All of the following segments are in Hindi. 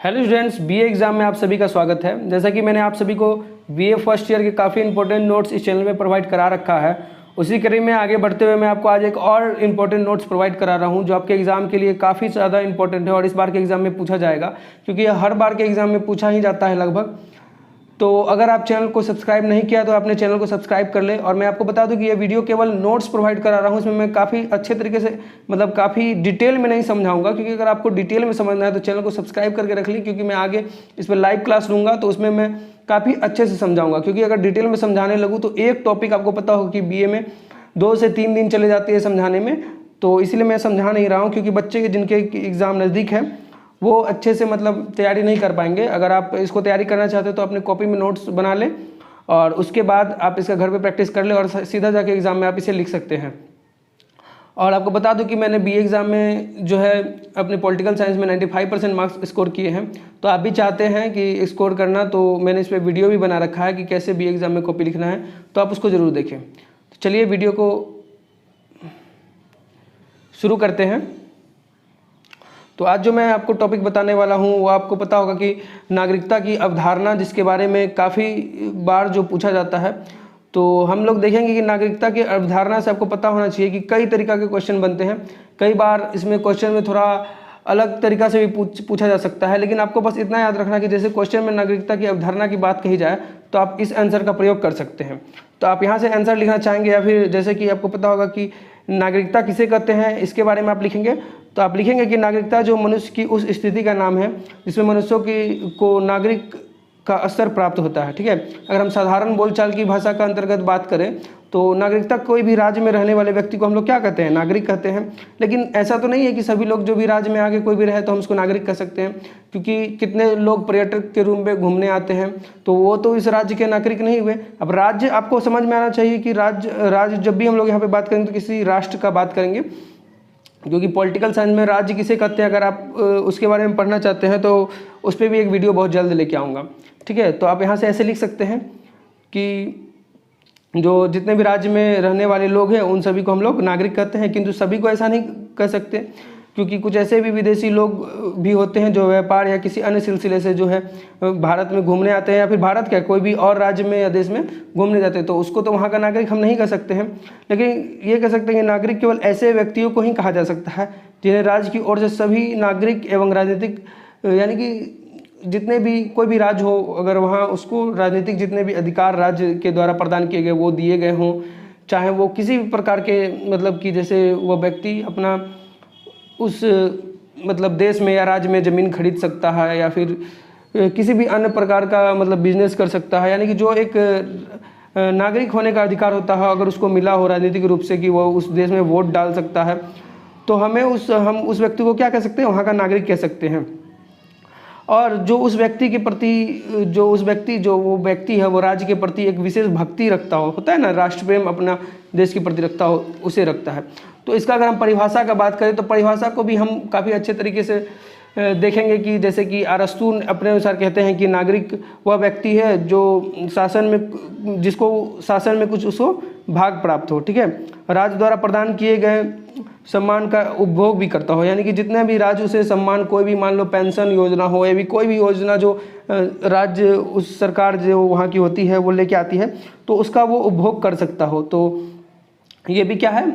हेलो स्टूडेंट्स, बीए एग्जाम में आप सभी का स्वागत है। जैसा कि मैंने आप सभी को बीए फर्स्ट ईयर के काफ़ी इंपॉर्टेंट नोट्स इस चैनल में प्रोवाइड करा रखा है। उसी कड़ी में आगे बढ़ते हुए मैं आपको आज एक और इम्पोर्टेंट नोट्स प्रोवाइड करा रहा हूं जो आपके एग्जाम के लिए काफ़ी ज़्यादा इंपॉर्टेंट है और इस बार के एग्जाम में पूछा जाएगा, क्योंकि यह हर बार के एग्जाम में पूछा ही जाता है लगभग। तो अगर आप चैनल को सब्सक्राइब नहीं किया तो अपने चैनल को सब्सक्राइब कर ले। और मैं आपको बता दूं कि ये वीडियो केवल नोट्स प्रोवाइड करा रहा हूं, इसमें मैं काफ़ी अच्छे तरीके से काफ़ी डिटेल में नहीं समझाऊंगा, क्योंकि अगर आपको डिटेल में समझना है तो चैनल को सब्सक्राइब करके रख ली, क्योंकि मैं आगे इस पर लाइव क्लास लूँगा तो उसमें मैं काफ़ी अच्छे से समझाऊँगा। क्योंकि अगर डिटेल में समझाने लगूँ तो एक टॉपिक आपको पता होगा कि बीए में 2 से 3 दिन चले जाते हैं समझाने में, तो इसलिए मैं समझा नहीं रहा हूँ। क्योंकि बच्चे जिनके एग्ज़ाम नज़दीक है वो अच्छे से तैयारी नहीं कर पाएंगे। अगर आप इसको तैयारी करना चाहते हो तो अपने कॉपी में नोट्स बना लें और उसके बाद आप इसका घर पे प्रैक्टिस कर लें और सीधा जाके एग्ज़ाम में आप इसे लिख सकते हैं। और आपको बता दूं कि मैंने बीए एग्ज़ाम में जो है अपने पॉलिटिकल साइंस में 95% मार्क्स स्कोर किए हैं। तो आप भी चाहते हैं कि स्कोर करना, तो मैंने इस पर वीडियो भी बना रखा है कि कैसे बीए एग्ज़ाम में कॉपी लिखना है, तो आप उसको ज़रूर देखें। तो चलिए वीडियो को शुरू करते हैं। तो आज जो मैं आपको टॉपिक बताने वाला हूं वो आपको पता होगा कि नागरिकता की अवधारणा, जिसके बारे में काफ़ी बार जो पूछा जाता है। तो हम लोग देखेंगे कि नागरिकता की अवधारणा से आपको पता होना चाहिए कि कई तरीक़ा के क्वेश्चन बनते हैं। कई बार इसमें क्वेश्चन में थोड़ा अलग तरीक़ा से भी पूछा जा सकता है, लेकिन आपको बस इतना याद रखना कि जैसे क्वेश्चन में नागरिकता की अवधारणा की बात कही जाए तो आप इस आंसर का प्रयोग कर सकते हैं। तो आप यहाँ से आंसर लिखना चाहेंगे, या फिर जैसे कि आपको पता होगा कि नागरिकता किसे कहते हैं इसके बारे में आप लिखेंगे, तो आप लिखेंगे कि नागरिकता जो मनुष्य की उस स्थिति का नाम है जिसमें मनुष्यों को नागरिक का स्तर प्राप्त होता है। ठीक है, अगर हम साधारण बोलचाल की भाषा का अंतर्गत बात करें तो नागरिकता कोई भी राज्य में रहने वाले व्यक्ति को हम लोग क्या कहते हैं, नागरिक कहते हैं। लेकिन ऐसा तो नहीं है कि सभी लोग जो भी राज्य में आगे कोई भी रहे तो हम उसको नागरिक कह सकते हैं, क्योंकि कितने लोग पर्यटक के रूप में घूमने आते हैं तो वो तो इस राज्य के नागरिक नहीं हुए। अब राज्य आपको समझ में आना चाहिए कि राज्य जब भी हम लोग यहाँ पे बात करेंगे तो किसी राष्ट्र का बात करेंगे, क्योंकि पॉलिटिकल साइंस में राज्य किसे कहते हैं अगर आप उसके बारे में पढ़ना चाहते हैं तो उस पर भी एक वीडियो बहुत जल्द लेके आऊँगा। ठीक है, तो आप यहाँ से ऐसे लिख सकते हैं कि जो जितने भी राज्य में रहने वाले लोग हैं उन सभी को हम लोग नागरिक कहते हैं। किंतु सभी को ऐसा नहीं कह सकते, क्योंकि कुछ ऐसे भी विदेशी लोग भी होते हैं जो व्यापार या किसी अन्य सिलसिले से जो है भारत में घूमने आते हैं, या फिर भारत क्या कोई भी और राज्य में या देश में घूमने जाते हैं, तो उसको तो वहाँ का नागरिक हम नहीं कह सकते हैं। लेकिन ये कह सकते हैं कि नागरिक केवल ऐसे व्यक्तियों को ही कहा जा सकता है जिन्हें राज्य की ओर से सभी नागरिक एवं राजनीतिक, यानी कि जितने भी कोई भी राज्य हो, अगर वहाँ उसको राजनीतिक जितने भी अधिकार राज्य के द्वारा प्रदान किए गए वो दिए गए हों, चाहे वो किसी भी प्रकार के कि जैसे वो व्यक्ति अपना उस देश में या राज्य में ज़मीन खरीद सकता है, या फिर किसी भी अन्य प्रकार का बिजनेस कर सकता है, यानी कि जो एक नागरिक होने का अधिकार होता है अगर उसको मिला हो राजनीतिक रूप से कि वो उस देश में वोट डाल सकता है, तो हम उस व्यक्ति को क्या कह सकते हैं, वहाँ का नागरिक कह सकते हैं। और जो उस व्यक्ति के प्रति जो वो व्यक्ति है वो राज्य के प्रति एक विशेष भक्ति रखता हो, होता है ना, राष्ट्र प्रेम अपना देश के प्रति रखता हो, उसे रखता है। तो इसका अगर हम परिभाषा का बात करें तो परिभाषा को भी हम काफ़ी अच्छे तरीके से देखेंगे कि जैसे कि अरस्तू अपने अनुसार कहते हैं कि नागरिक वह व्यक्ति है जो जिसको शासन में कुछ उसको भाग प्राप्त हो। ठीक है, राज्य द्वारा प्रदान किए गए सम्मान का उपभोग भी करता हो, यानी कि जितने भी राज्य उसे सम्मान, कोई भी मान लो पेंशन योजना हो या भी कोई भी योजना जो राज्य उस सरकार जो वहाँ की होती है वो लेके आती है, तो उसका वो उपभोग कर सकता हो, तो ये भी क्या है,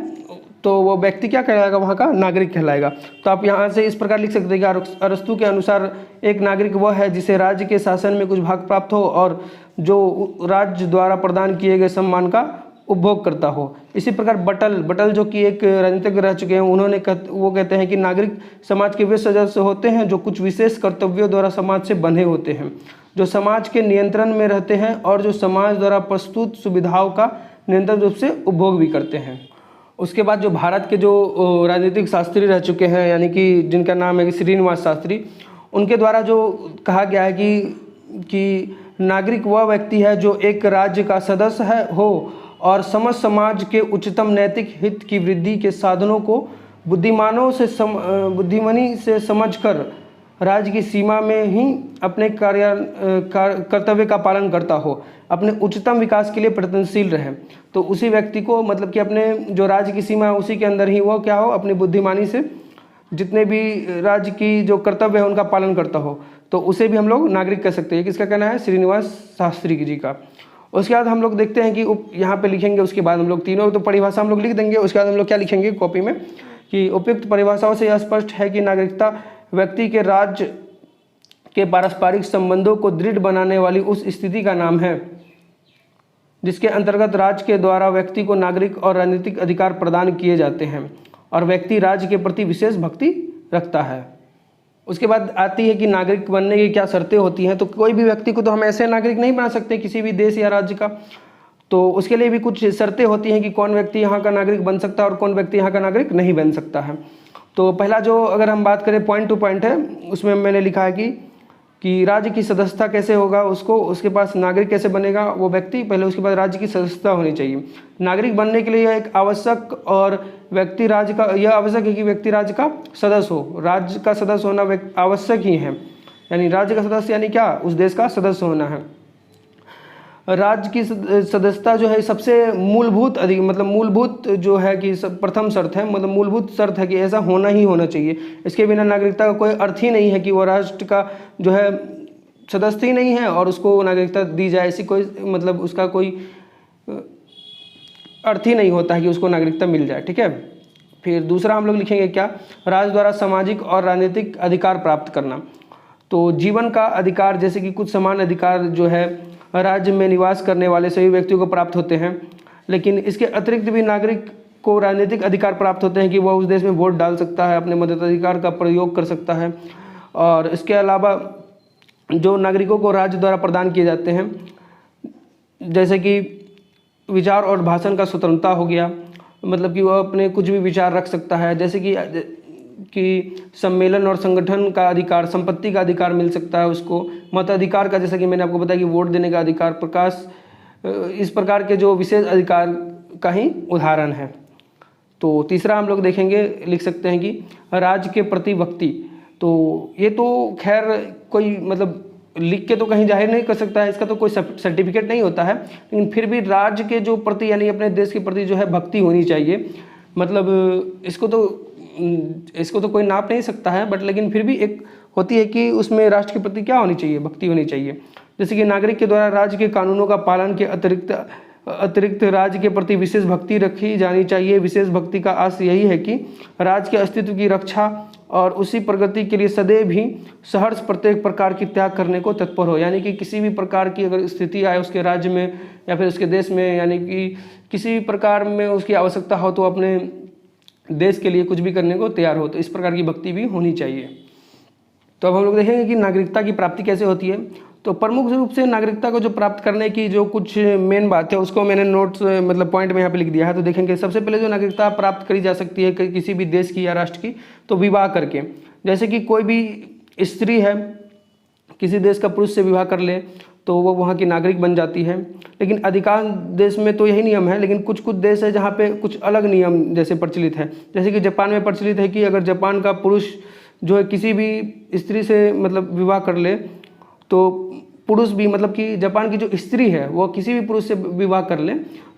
तो वो व्यक्ति क्या कहलाएगा, वहाँ का नागरिक कहलाएगा। तो आप यहाँ से इस प्रकार लिख सकते हैं कि अरस्तू के अनुसार एक नागरिक वह है जिसे राज्य के शासन में कुछ भाग प्राप्त हो और जो राज्य द्वारा प्रदान किए गए सम्मान का उपभोग करता हो। इसी प्रकार बटल जो कि एक राजनीतिज्ञ रह चुके हैं, वो कहते हैं कि नागरिक समाज के वे सदस्य होते हैं जो कुछ विशेष कर्तव्यों द्वारा समाज से बंधे होते हैं, जो समाज के नियंत्रण में रहते हैं और जो समाज द्वारा प्रस्तुत सुविधाओं का निरंतर रूप से उपभोग भी करते हैं। उसके बाद जो भारत के जो राजनीतिक शास्त्री रह चुके हैं, यानी कि जिनका नाम है श्रीनिवास शास्त्री, उनके द्वारा जो कहा गया है कि नागरिक वह व्यक्ति है जो एक राज्य का सदस्य हो और समस्त समाज के उच्चतम नैतिक हित की वृद्धि के साधनों को बुद्धिमानी से समझकर राज्य की सीमा में ही अपने कर्तव्य का पालन करता हो, अपने उच्चतम विकास के लिए प्रयत्नशील रहे। तो उसी व्यक्ति को कि अपने जो राज्य की सीमा है उसी के अंदर ही वो क्या हो, अपनी बुद्धिमानी से जितने भी राज्य की जो कर्तव्य है उनका पालन करता हो, तो उसे भी हम लोग नागरिक कह सकते हैं। किसका कहना है? श्रीनिवास शास्त्री जी का। उसके बाद हम लोग देखते हैं कि यहाँ पे लिखेंगे, उसके बाद हम लोग तीनों तो परिभाषा हम लोग लिख देंगे। उसके बाद हम लोग क्या लिखेंगे कॉपी में कि उपयुक्त परिभाषाओं से यह स्पष्ट है कि नागरिकता व्यक्ति के राज्य के पारस्परिक संबंधों को दृढ़ बनाने वाली उस स्थिति का नाम है जिसके अंतर्गत राज्य के द्वारा व्यक्ति को नागरिक और राजनीतिक अधिकार प्रदान किए जाते हैं और व्यक्ति राज्य के प्रति विशेष भक्ति रखता है। उसके बाद आती है कि नागरिक बनने की क्या शर्तें होती हैं। तो कोई भी व्यक्ति को तो हम ऐसे नागरिक नहीं बना सकते किसी भी देश या राज्य का, तो उसके लिए भी कुछ शर्तें होती हैं कि कौन व्यक्ति यहाँ का नागरिक बन सकता है और कौन व्यक्ति यहाँ का नागरिक नहीं बन सकता है। तो पहला जो अगर हम बात करें पॉइंट टू पॉइंट है, उसमें मैंने लिखा है कि राज्य की सदस्यता कैसे होगा उसको, उसके पास नागरिक कैसे बनेगा वो व्यक्ति पहले, उसके बाद राज्य की सदस्यता होनी चाहिए। नागरिक बनने के लिए यह एक आवश्यक और व्यक्ति राज्य का यह आवश्यक है कि व्यक्ति राज्य का सदस्य हो। राज्य का सदस्य होना आवश्यक ही है, यानी राज्य का सदस्य यानी क्या? उस देश का सदस्य होना है। राज्य की सदस्यता जो है सबसे मूलभूत मूलभूत जो है कि प्रथम शर्त है, मतलब मूलभूत शर्त है कि ऐसा होना ही होना चाहिए। इसके बिना नागरिकता का कोई अर्थ ही नहीं है कि वो राष्ट्र का जो है सदस्य ही नहीं है और उसको नागरिकता दी जाए, ऐसी कोई मतलब उसका कोई अर्थ ही नहीं होता है कि उसको नागरिकता मिल जाए। ठीक है। फिर दूसरा हम लोग लिखेंगे क्या? राज्य द्वारा सामाजिक और राजनीतिक अधिकार प्राप्त करना। तो जीवन का अधिकार, जैसे कि कुछ समान अधिकार जो है राज्य में निवास करने वाले सभी व्यक्तियों को प्राप्त होते हैं, लेकिन इसके अतिरिक्त भी नागरिक को राजनीतिक अधिकार प्राप्त होते हैं कि वह उस देश में वोट डाल सकता है, अपने मताधिकार का प्रयोग कर सकता है। और इसके अलावा जो नागरिकों को राज्य द्वारा प्रदान किए जाते हैं, जैसे कि विचार और भाषण का स्वतंत्रता हो गया, मतलब कि वह अपने कुछ भी विचार रख सकता है, जैसे कि सम्मेलन और संगठन का अधिकार, संपत्ति का अधिकार मिल सकता है उसको, मताधिकार का, जैसे कि मैंने आपको बताया कि वोट देने का अधिकार, प्रकाश, इस प्रकार के जो विशेष अधिकार का ही उदाहरण है। तो तीसरा हम लोग देखेंगे, लिख सकते हैं कि राज्य के प्रति भक्ति। तो ये तो खैर कोई मतलब लिख के तो कहीं जाहिर नहीं कर सकता है, इसका तो कोई सर्टिफिकेट नहीं होता है, लेकिन फिर भी राज्य के जो प्रति यानी अपने देश के प्रति जो है भक्ति होनी चाहिए। मतलब इसको तो कोई नाप नहीं सकता है, बट लेकिन फिर भी एक होती है कि उसमें राष्ट्र के प्रति क्या होनी चाहिए? भक्ति होनी चाहिए। जैसे कि नागरिक के द्वारा राज्य के कानूनों का पालन के अतिरिक्त राज्य के प्रति विशेष भक्ति रखी जानी चाहिए। विशेष भक्ति का आशय यही है कि राज्य के अस्तित्व की रक्षा और उसी प्रगति के लिए सदैव ही सहर्ष प्रत्येक प्रकार की त्याग करने को तत्पर हो। यानी कि किसी भी प्रकार की अगर स्थिति आए उसके राज्य में या फिर उसके देश में, यानी कि किसी भी प्रकार में उसकी आवश्यकता हो तो अपने देश के लिए कुछ भी करने को तैयार हो, तो इस प्रकार की भक्ति भी होनी चाहिए। तो अब हम लोग देखेंगे कि नागरिकता की प्राप्ति कैसे होती है। तो प्रमुख रूप से नागरिकता को जो प्राप्त करने की जो कुछ मेन बात है उसको मैंने नोट्स मतलब पॉइंट में यहाँ पे लिख दिया है। तो देखेंगे सबसे पहले जो नागरिकता प्राप्त करी जा सकती है किसी भी देश की या राष्ट्र की, तो विवाह करके। जैसे कि कोई भी स्त्री है किसी देश का पुरुष से विवाह कर ले तो वो वहाँ की नागरिक बन जाती है। लेकिन अधिकांश देश में तो यही नियम है, लेकिन कुछ कुछ देश है जहाँ पे कुछ अलग नियम जैसे प्रचलित है। जैसे कि जापान में प्रचलित है कि अगर जापान का पुरुष जो है किसी भी स्त्री से मतलब विवाह कर ले तो पुरुष भी मतलब कि जापान की जो स्त्री है वो किसी भी पुरुष से विवाह कर ले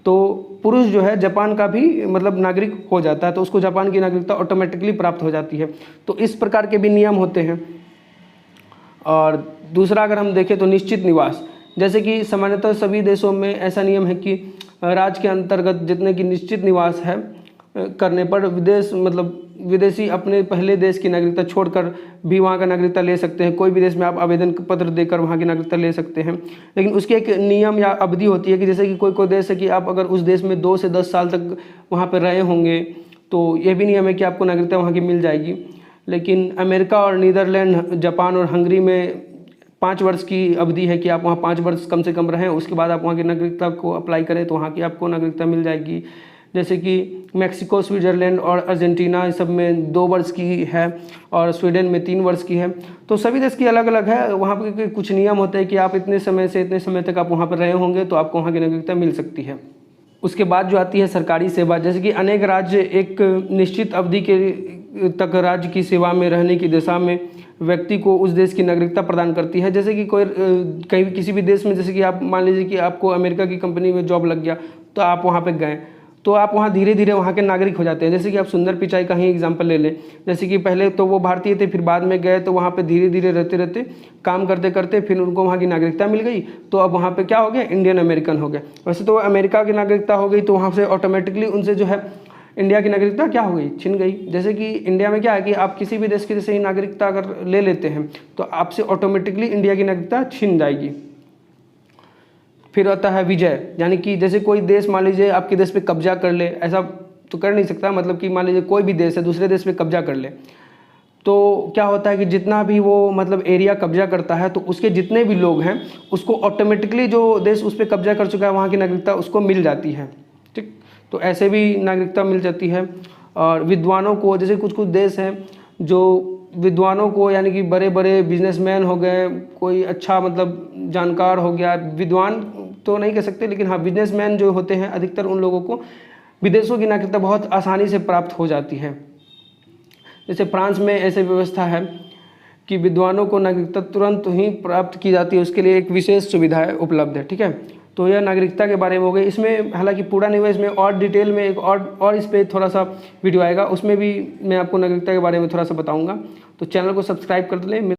तो पुरुष जो है जापान का भी मतलब नागरिक हो जाता है, तो उसको जापान की नागरिकता ऑटोमेटिकली प्राप्त हो जाती है। तो इस प्रकार के भी नियम होते हैं। और दूसरा अगर हम देखें तो निश्चित निवास, जैसे कि सामान्यतः सभी देशों में ऐसा नियम है कि राज्य के अंतर्गत जितने की निश्चित निवास है करने पर विदेशी अपने पहले देश की नागरिकता छोड़कर भी वहाँ का नागरिकता ले सकते हैं। कोई भी देश में आप आवेदन पत्र देकर वहाँ की नागरिकता ले सकते हैं, लेकिन उसकी एक नियम या अवधि होती है कि जैसे कि कोई देश है कि आप अगर उस देश में 2 से 10 साल तक वहाँ पर रहे होंगे तो ये भी नियम है कि आपको नागरिकता वहाँ की मिल जाएगी। लेकिन अमेरिका और नीदरलैंड, जापान और हंगरी में 5 वर्ष की अवधि है कि आप वहाँ 5 वर्ष कम से कम रहें, उसके बाद आप वहाँ की नागरिकता को अप्लाई करें तो वहाँ की आपको नागरिकता मिल जाएगी। जैसे कि मैक्सिको, स्विट्ज़रलैंड और अर्जेंटीना इस सब में 2 वर्ष की है और स्वीडन में 3 वर्ष की है। तो सभी देश की अलग अलग है। वहाँ पर कुछ नियम होते हैं कि आप इतने समय से इतने समय तक आप वहाँ पर रहे होंगे तो आपको वहाँ की नागरिकता मिल सकती है। उसके बाद जो आती है सरकारी सेवा, जैसे कि अनेक राज्य एक निश्चित अवधि के तक राज्य की सेवा में रहने की दिशा में व्यक्ति को उस देश की नागरिकता प्रदान करती है। जैसे कि कहीं किसी भी देश में, जैसे कि आप मान लीजिए कि आपको अमेरिका की कंपनी में जॉब लग गया तो आप वहाँ पे गए तो आप वहाँ धीरे धीरे वहाँ के नागरिक हो जाते हैं। जैसे कि आप सुंदर पिचाई का ही एग्जांपल ले लें, जैसे कि पहले तो वो भारतीय थे, फिर बाद में गए तो वहाँ पे धीरे धीरे रहते रहते काम करते करते फिर उनको वहाँ की नागरिकता मिल गई, तो अब वहाँ पे क्या हो गया, इंडियन अमेरिकन हो गए। वैसे तो अमेरिका की नागरिकता हो गई तो वहाँ से ऑटोमेटिकली उनसे जो है इंडिया की नागरिकता क्या हो गई, छिन गई। जैसे कि इंडिया में क्या है कि आप किसी भी देश की जैसे ही नागरिकता अगर ले लेते हैं तो आपसे ऑटोमेटिकली इंडिया की नागरिकता छिन जाएगी। फिर आता है विजय, यानी कि जैसे कोई देश मान लीजिए आपके देश पे कब्जा कर ले, ऐसा तो कर नहीं सकता, मतलब कि मान लीजिए कोई भी देश है दूसरे देश पे कब्जा कर ले, तो क्या होता है कि जितना भी वो मतलब एरिया कब्जा करता है तो उसके जितने भी लोग हैं उसको ऑटोमेटिकली जो देश उस पर कब्जा कर चुका है वहाँ की नागरिकता उसको मिल जाती है। ठीक, तो ऐसे भी नागरिकता मिल जाती है। और विद्वानों को, जैसे कुछ कुछ देश हैं जो विद्वानों को, यानी कि बड़े बड़े बिजनेसमैन हो गए, कोई अच्छा मतलब जानकार हो गया, विद्वान तो नहीं कह सकते लेकिन हाँ बिजनेसमैन जो होते हैं अधिकतर उन लोगों को विदेशों की नागरिकता बहुत आसानी से प्राप्त हो जाती है। जैसे फ्रांस में ऐसे व्यवस्था है कि विद्वानों को नागरिकता तुरंत ही प्राप्त की जाती है, उसके लिए एक विशेष सुविधाएं उपलब्ध है। ठीक है, तो यह नागरिकता के बारे में हो गई। इसमें हालांकि पूरा नहीं हुआ, इसमें और डिटेल में एक और इस पर थोड़ा सा वीडियो आएगा, उसमें भी मैं आपको नागरिकता के बारे में थोड़ा सा बताऊंगा। तो चैनल को सब्सक्राइब कर लें।